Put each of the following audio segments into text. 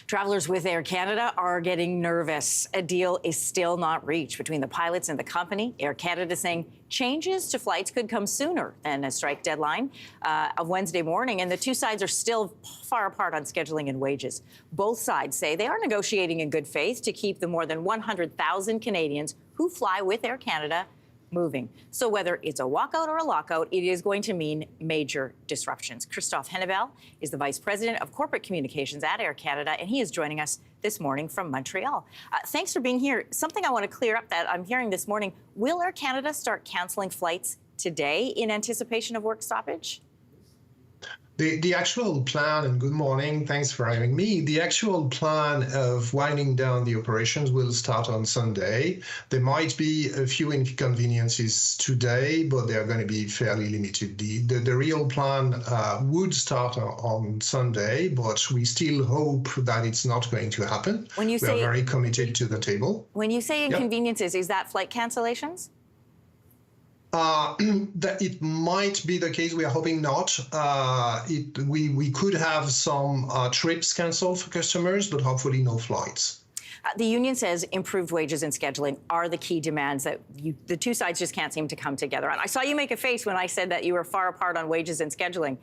Travelers with Air Canada are getting nervous. A deal is still not reached between the pilots and the company. Air Canada saying changes to flights could come sooner than a strike deadline of Wednesday morning, and the two sides are still far apart on scheduling and wages. Both sides say they are negotiating in good faith to keep the more than 100,000 Canadians who fly with Air Canada moving. So whether it's a walkout or a lockout, it is going to mean major disruptions. Christophe Hennebel is the Vice President of Corporate Communications at Air Canada, and he is joining us this morning from Montreal. Thanks for being here. Something I want to clear up that I'm hearing this morning, will Air Canada start cancelling flights today in anticipation of work stoppage? The actual plan, and good morning, thanks for having me. The actual plan of winding down the operations will start on Sunday. There might be a few inconveniences today, but they are going to be fairly limited. The real plan would start on Sunday, but we still hope that it's not going to happen. When you we are very committed to the table. When you say inconveniences, is that flight cancellations? That it might be the case. We are hoping not. We could have some trips canceled for customers, but hopefully no flights. The union says improved wages and scheduling are the key demands that the two sides just can't seem to come together on. I saw you make a face when I said that you were far apart on wages and scheduling.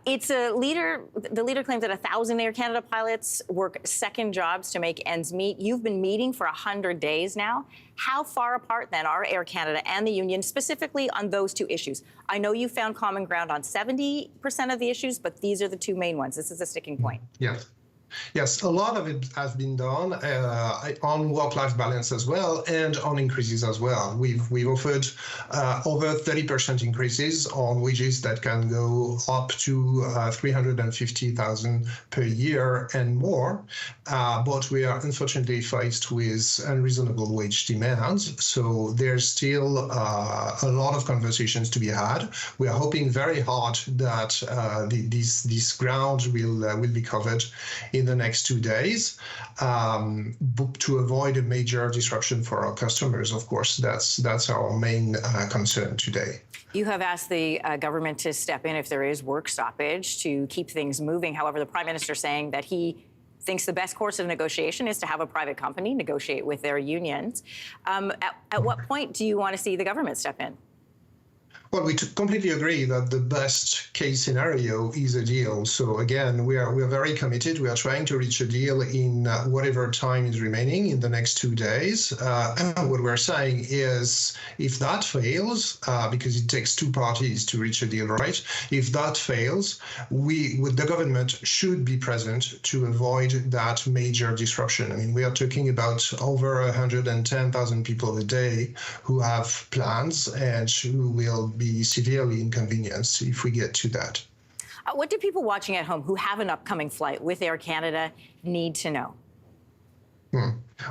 The leader claims that 1,000 Air Canada pilots work second jobs to make ends meet. You've been meeting for 100 days now. How far apart, then, are Air Canada and the union, specifically on those two issues? I know you found common ground on 70% of the issues, but these are the two main ones. This is a sticking point. Yes, a lot of it has been done on work-life balance as well, and on increases as well. We've offered over 30% increases on wages that can go up to 350,000 per year and more. But we are unfortunately faced with unreasonable wage demands. So there's still a lot of conversations to be had. We are hoping very hard that this ground will be covered in the next 2 days to avoid a major disruption for our customers. Of course, that's our main concern today. You have asked the government to step in if there is work stoppage to keep things moving. However, the Prime Minister saying that he thinks the best course of negotiation is to have a private company negotiate with their unions. At what point do you want to see the government step in? Well, we completely agree that the best case scenario is a deal. So again, we are very committed. We are trying to reach a deal in whatever time is remaining in the next 2 days. What we're saying is, if that fails, because it takes two parties to reach a deal, right? If that fails, the government should be present to avoid that major disruption. I mean, we are talking about over 110,000 people a day who have plans and who will be severely inconvenienced if we get to that. What do people watching at home who have an upcoming flight with Air Canada need to know?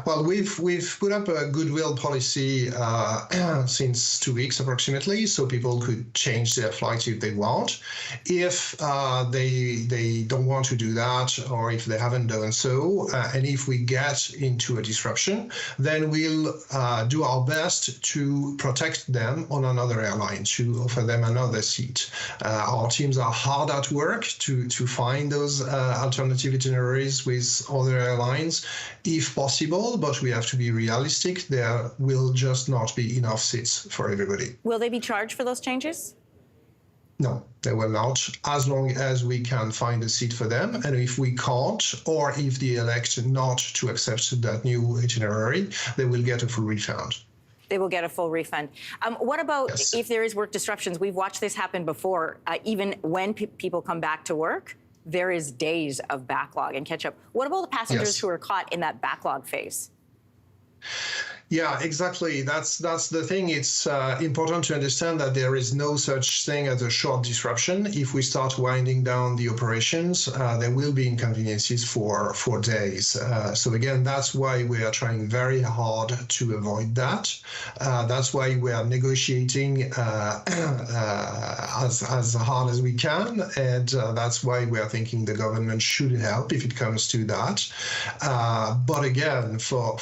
Well, we've put up a goodwill policy since 2 weeks approximately, so people could change their flights if they want. If they don't want to do that, or if they haven't done so, and if we get into a disruption, then we'll do our best to protect them on another airline, to offer them another seat. Our teams are hard at work to find those alternative itineraries with other airlines, if possible. But we have to be realistic. There will just not be enough seats for everybody. Will they be charged for those changes? No, they will not, as long as we can find a seat for them. And if we can't, or if they elect not to accept that new itinerary, they will get a full refund. They will get a full refund. What about if there is work disruptions? We've watched this happen before. Even when people come back to work, there is days of backlog and catch up. What about the passengers who are caught in that backlog phase? Yeah, exactly. That's the thing. It's important to understand that there is no such thing as a short disruption. If we start winding down the operations, there will be inconveniences for days. So again, that's why we are trying very hard to avoid that. That's why we are negotiating as hard as we can, and that's why we are thinking the government should help if it comes to that. But again, for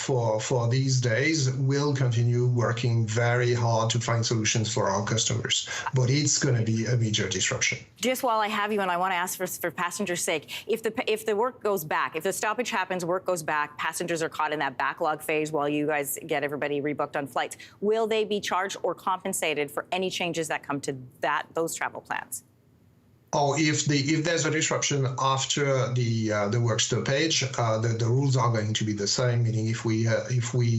these days, days, we'll continue working very hard to find solutions for our customers. But it's going to be a major disruption. Just while I have you, and I want to ask for passengers' sake, if the work goes back, if the stoppage happens, work goes back, passengers are caught in that backlog phase while you guys get everybody rebooked on flights, will they be charged or compensated for any changes that come to those travel plans? Or if there's a disruption after the work stoppage, the rules are going to be the same. Meaning, if we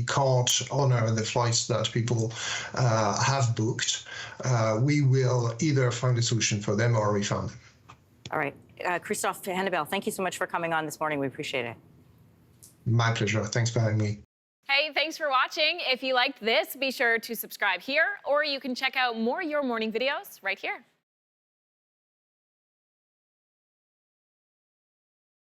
can't honor the flights that people have booked, we will either find a solution for them or refund them. All right, Christophe Hennebel, thank you so much for coming on this morning. We appreciate it. My pleasure. Thanks for having me. Hey, thanks for watching. If you liked this, be sure to subscribe here, or you can check out more Your Morning videos right here.